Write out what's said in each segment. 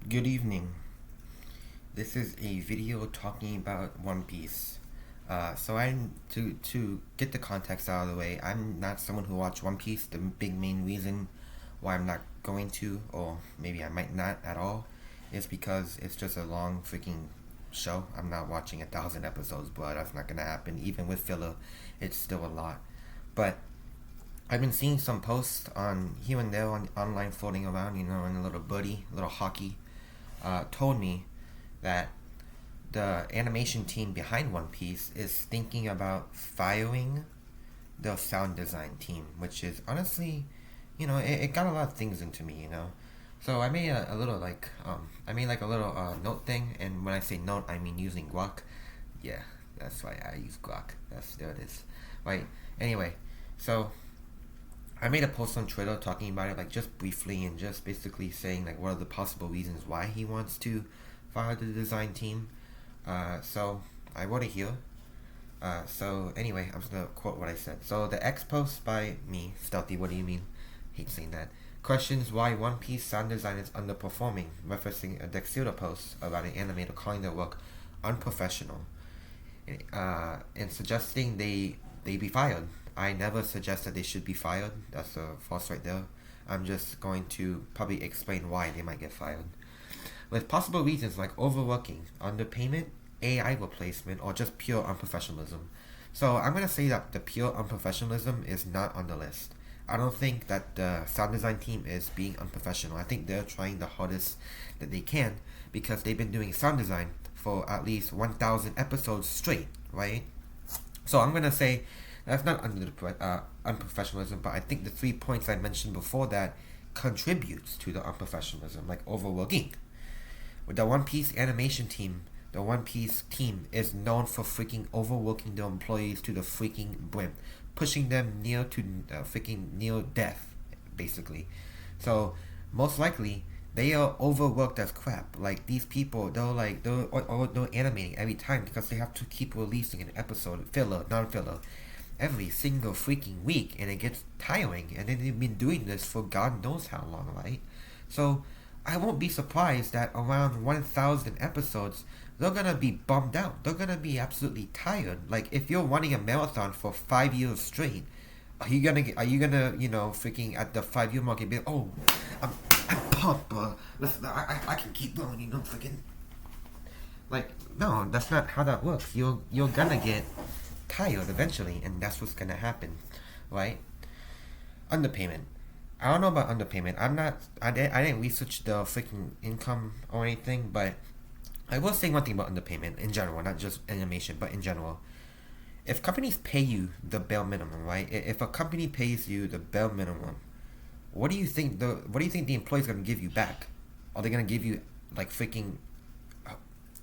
Good evening. This is a video talking about One Piece. So I'm to get the context out of the way. I'm not someone who watched One Piece. The big main reason why I'm not going to, or maybe I might not at all, is because it's just a long freaking show. I'm not watching 1,000 episodes, but that's not gonna happen. Even with filler, it's still a lot. But I've been seeing some posts on here and there on online floating around, and a little buddy, little hockey, told me that the animation team behind One Piece is thinking about firing the sound design team, which is honestly, it got a lot of things into me. So I made a little I made like a little note thing, and when I say note, I mean using guac. Yeah, that's why I use guac. There it is. Right. Anyway, so I made a post on Twitter talking about it, like just briefly, and just basically saying like what are the possible reasons why he wants to fire the design team. So I wrote it here. So anyway, I'm just gonna quote what I said. So the X post by me, Stealthy. What do you mean? Hate saying that. Questions why One Piece sound design is underperforming, referencing a Dexter post about an animator calling their work unprofessional, and suggesting they be fired. I never suggested they should be fired. That's a false right there. I'm just going to probably explain why they might get fired. With possible reasons like overworking, underpayment, AI replacement, or just pure unprofessionalism. So I'm gonna say that the pure unprofessionalism is not on the list. I don't think that the sound design team is being unprofessional. I think they're trying the hardest that they can because they've been doing sound design for at least 1,000 episodes straight, right? So I'm gonna say that's not under the unprofessionalism, but I think the 3 points I mentioned before that contributes to the unprofessionalism, like overworking. With the One Piece animation team, the One Piece team is known for freaking overworking their employees to the freaking brim, pushing them near to freaking near death, basically. So most likely they are overworked as crap. Like these people, they're animating every time because they have to keep releasing an episode, filler, non-filler, every single freaking week, and it gets tiring. And then they've been doing this for God knows how long, right? So I won't be surprised that around 1,000 episodes, they're gonna be bummed out. They're gonna be absolutely tired. Like if you're running a marathon for 5 years straight, freaking at the 5 year mark and be like, oh, I'm, I'm pumped, I can keep going, freaking. Like, no, that's not how that works. You're gonna get tired eventually, and that's what's gonna happen, right? Underpayment. I don't know about underpayment. I didn't research the freaking income or anything, but I will say one thing about underpayment in general, not just animation, but in general. If companies pay you the bare minimum, right? If a company pays you the bare minimum, what do you think the employee's gonna give you back? Are they gonna give you like freaking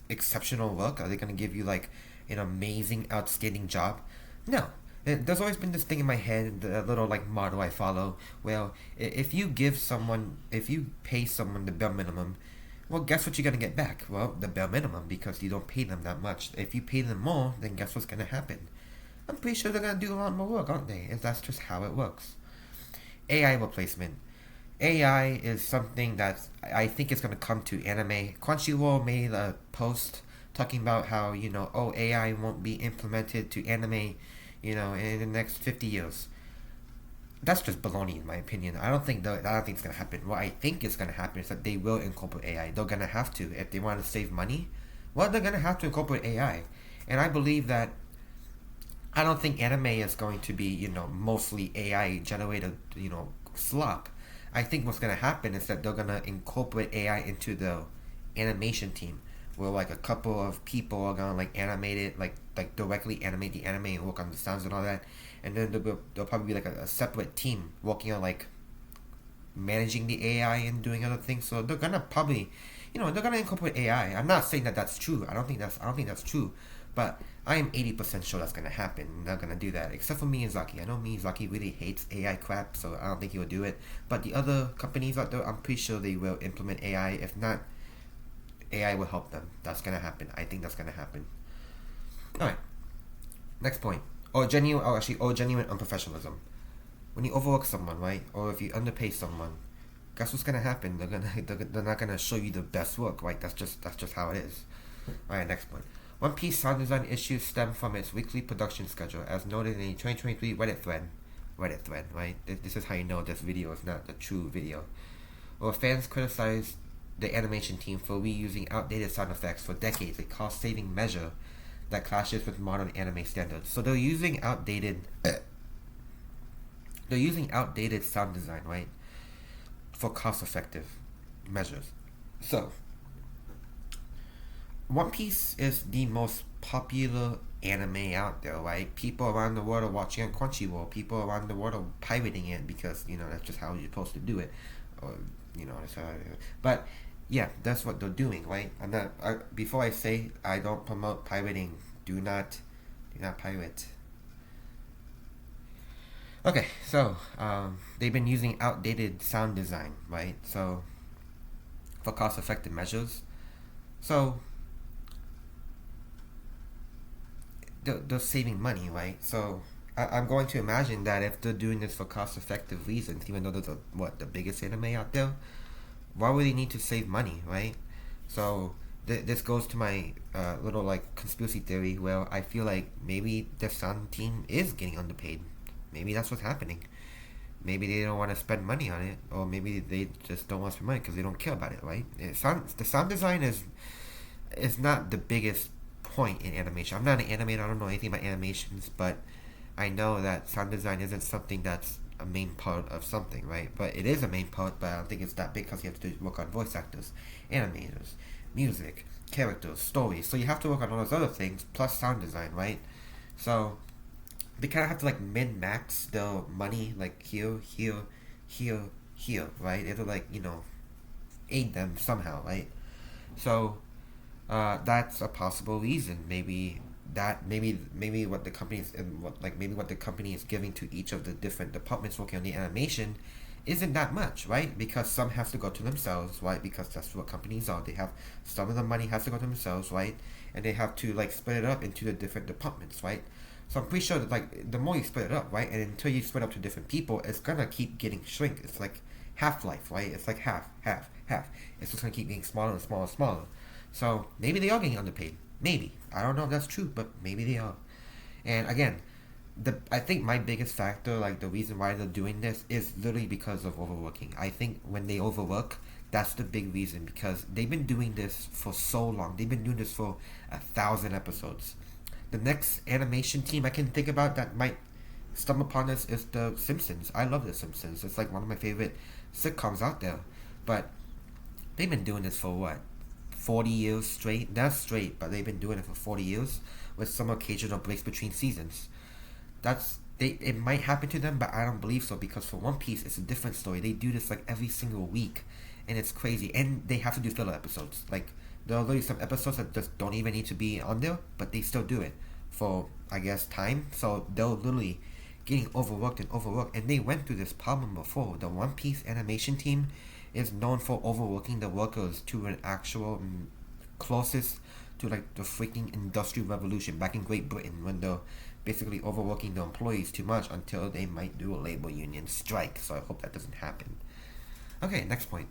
exceptional work? Are they gonna give you like an amazing, outstanding job? No. There's always been this thing in my head, the little like motto I follow. Well, if you pay someone the bare minimum, well, guess what you're gonna get back? Well, the bare minimum, because you don't pay them that much. If you pay them more, then guess what's gonna happen? I'm pretty sure they're gonna do a lot more work, aren't they? And that's just how it works. AI replacement. AI is something that I think is gonna come to anime. Crunchyroll made a post talking about how AI won't be implemented to anime, in the next 50 years. That's just baloney in my opinion. I don't think it's gonna happen. What I think is gonna happen is that they will incorporate AI. They're gonna have to if they want to save money. Well, they're gonna have to incorporate AI, and I believe that. I don't think anime is going to be mostly AI generated slop. I think what's gonna happen is that they're gonna incorporate AI into the animation team, where like a couple of people are gonna like animate it, like directly animate the anime and work on the sounds and all that, and then there'll probably be like a separate team working on like managing the AI and doing other things. So they're gonna probably, they're gonna incorporate AI. I'm not saying that that's true. I don't think that's true, but I am 80% sure that's gonna happen. They're gonna do that, except for Miyazaki. I know Miyazaki really hates AI crap, so I don't think he will do it. But the other companies out there, I'm pretty sure they will implement AI. If not, AI will help them. That's gonna happen. I think that's gonna happen. All right. Next point. Or genuine unprofessionalism. When you overwork someone, right, or if you underpay someone, guess what's gonna happen? They're not gonna show you the best work, right? That's just how it is. All right, next one. One Piece sound design issues stem from its weekly production schedule, as noted in a 2023 Reddit thread. Reddit thread, right? This is how you know this video is not the true video. Well, fans criticized the animation team for reusing outdated sound effects for decades, a cost-saving measure that clashes with modern anime standards. So they're using outdated sound design, right, for cost-effective measures. So One Piece is the most popular anime out there, right? People around the world are watching on Crunchyroll. People around the world are pirating it because that's just how you're supposed to do it, or that's how. But yeah, that's what they're doing, right? I'm not. Before I say I don't promote pirating, do not pirate. Okay, so they've been using outdated sound design, right? So for cost-effective measures, so they're saving money, right? So I'm going to imagine that if they're doing this for cost-effective reasons, even though they're the biggest anime out there, why would they need to save money, right? So this goes to my little like conspiracy theory where I feel like maybe the Sun team is getting underpaid. Maybe that's what's happening. Maybe they don't want to spend money on it, or maybe they just don't want to spend money because they don't care about it, right? The sound design is not the biggest point in animation. I'm not an animator. I don't know anything about animations, but I know that sound design isn't something that's a main part of something, right? But it is a main part, but I don't think it's that big because you have to work on voice actors, animators, music, characters, stories. So you have to work on all those other things plus sound design, right? So they kind of have to like min max the money, like here, here, here, here, right? It'll like aid them somehow, right? So that's a possible reason. Maybe what the company is and what the company is giving to each of the different departments working on the animation isn't that much, right? Because some has to go to themselves, right? Because that's what companies are. They have some of the money has to go to themselves, right? And they have to like split it up into the different departments, right? So I'm pretty sure that like the more you split it up, right, and until you split up to different people, it's gonna keep getting shrink. It's like Half Life, right? It's like half, half, half. It's just gonna keep getting smaller and smaller and smaller. So maybe they are getting underpaid. Maybe. I don't know if that's true, but maybe they are. And again, I think my biggest factor, like the reason why they're doing this, is literally because of overworking. I think when they overwork, that's the big reason because they've been doing this for so long. They've been doing this for 1,000 episodes. The next animation team I can think about that might stumble upon this is The Simpsons. I love The Simpsons. It's like one of my favorite sitcoms out there. But they've been doing this for what? 40 years straight? Not straight, but they've been doing it for 40 years with some occasional breaks between seasons. It might happen to them, but I don't believe so because for One Piece it's a different story. They do this like every single week and it's crazy. And they have to do filler episodes. Like there are literally some episodes that just don't even need to be on there, but they still do it for I guess time. So they're literally getting overworked and overworked, and they went through this problem before. The One Piece animation team is known for overworking the workers to an actual closest to like the freaking industrial revolution back in Great Britain when they're basically overworking the employees too much until they might do a labor union strike. So I hope that doesn't happen. Okay, next point.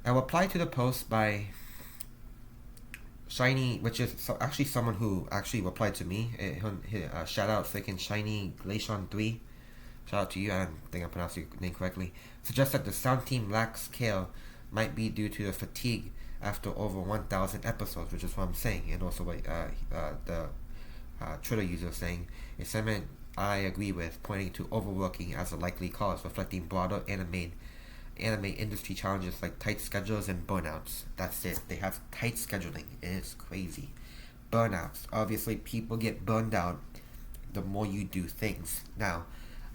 I replied to the post by Shiny, which is actually someone who actually replied to me. Shout out freaking Shiny Glacian 3. Shout out to you. I don't think I pronounced your name correctly. Suggests that the sound team lacks scale might be due to the fatigue after over 1,000 episodes, which is what I'm saying, and also what the Twitter user is saying. A sentiment I agree with, pointing to overworking as a likely cause, reflecting broader anime industry challenges like tight schedules and burnouts. That's it. They have tight scheduling. It is crazy. Burnouts. Obviously, people get burned out the more you do things. Now,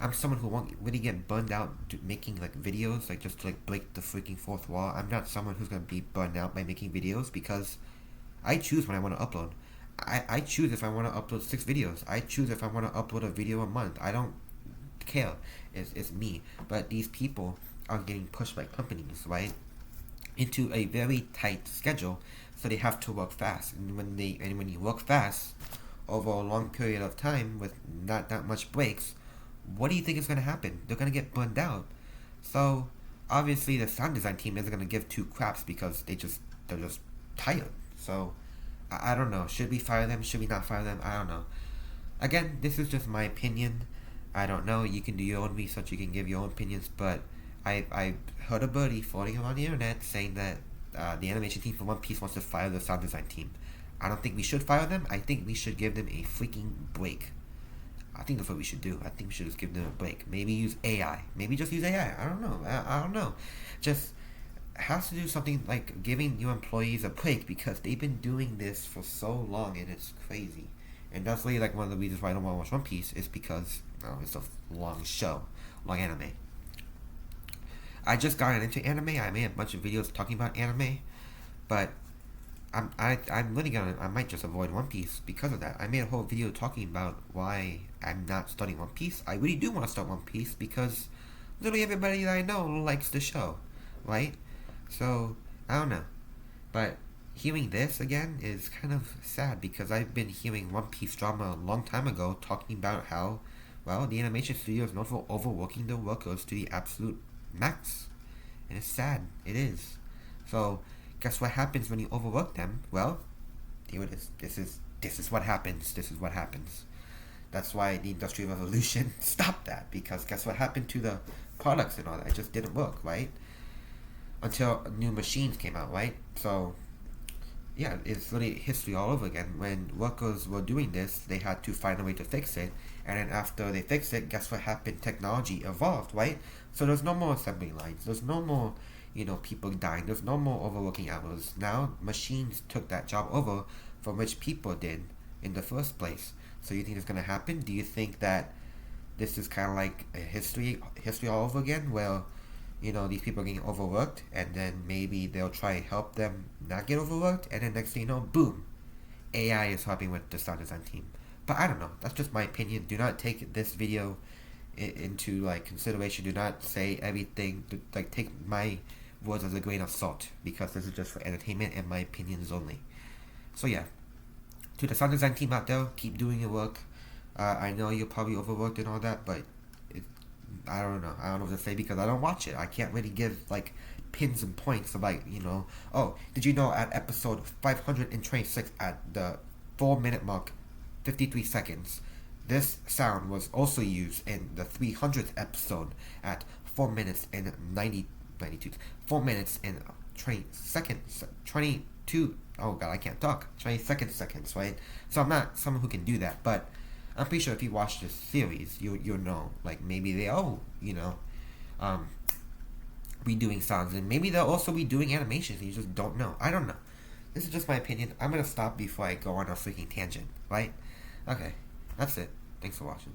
I'm someone who won't really get burned out making like videos, like just to like break the freaking fourth wall. I'm not someone who's gonna be burned out by making videos because I choose when I want to upload. I choose if I want to upload 6 videos. I choose if I want to upload a video a month. I don't care. It's me. But these people are getting pushed by companies, right, into a very tight schedule, so they have to work fast. And when you work fast over a long period of time with not that much breaks, what do you think is going to happen? They're going to get burned out. So obviously the sound design team isn't gonna give two craps because they're just tired. So I don't know. Should we fire them? Should we not fire them? I don't know. Again, this is just my opinion. I don't know. You can do your own research. You can give your own opinions. But I heard a birdie floating around the internet saying that the animation team for One Piece wants to fire the sound design team. I don't think we should fire them. I think we should give them a freaking break. I think that's what we should do. I think we should just give them a break. Maybe use AI. Maybe just use AI. I don't know. I don't know. Just has to do something like giving your employees a break because they've been doing this for so long and it's crazy. And that's really like one of the reasons why I don't want to watch One Piece is because it's a long show, long anime. I just got into anime. I made a bunch of videos talking about anime, but I'm really gonna I might just avoid One Piece because of that. I made a whole video talking about why I'm not starting One Piece. I really do want to start One Piece because literally everybody that I know likes the show, right? So I don't know, but hearing this again is kind of sad because I've been hearing One Piece drama a long time ago talking about how, well, the animation studio is known for overworking their workers to the absolute max, and it's sad. It is. So guess what happens when you overwork them? Well, here it is. This is what happens. This is what happens. That's why the Industrial Revolution stopped that because guess what happened to the products and all that? It just didn't work, right? Until new machines came out, right? So yeah, it's really history all over again. When workers were doing this, they had to find a way to fix it, and then after they fixed it, guess what happened? Technology evolved, right? So there's no more assembly lines. There's no more, people dying. There's no more overworking hours. Now machines took that job over from which people did in the first place. So you think it's gonna happen? Do you think that this is kind of like a history all over again, where these people are getting overworked, and then maybe they'll try and help them not get overworked, and then next thing you know, boom, AI is helping with the sound design team. But I don't know. That's just my opinion. Do not take this video into like consideration. Do not say everything. Like take my words as a grain of salt because this is just for entertainment and my opinions only. So yeah, to the sound design team out there, keep doing your work. I know you're probably overworked and all that, but I don't know. I don't know what to say because I don't watch it. I can't really give like pins and points of like, oh, did you know at episode 526 at the 4 minute mark, 53 seconds, this sound was also used in the 300th episode at 4 minutes and 92, 4 minutes and 20 seconds, 22, oh god, I can't talk, 22nd seconds, right? So I'm not someone who can do that, but I'm pretty sure if you watch this series, you'll know. Like maybe they redoing sounds, and maybe they'll also be doing animations. And you just don't know. I don't know. This is just my opinion. I'm gonna stop before I go on a freaking tangent. Right? Okay, that's it. Thanks for watching.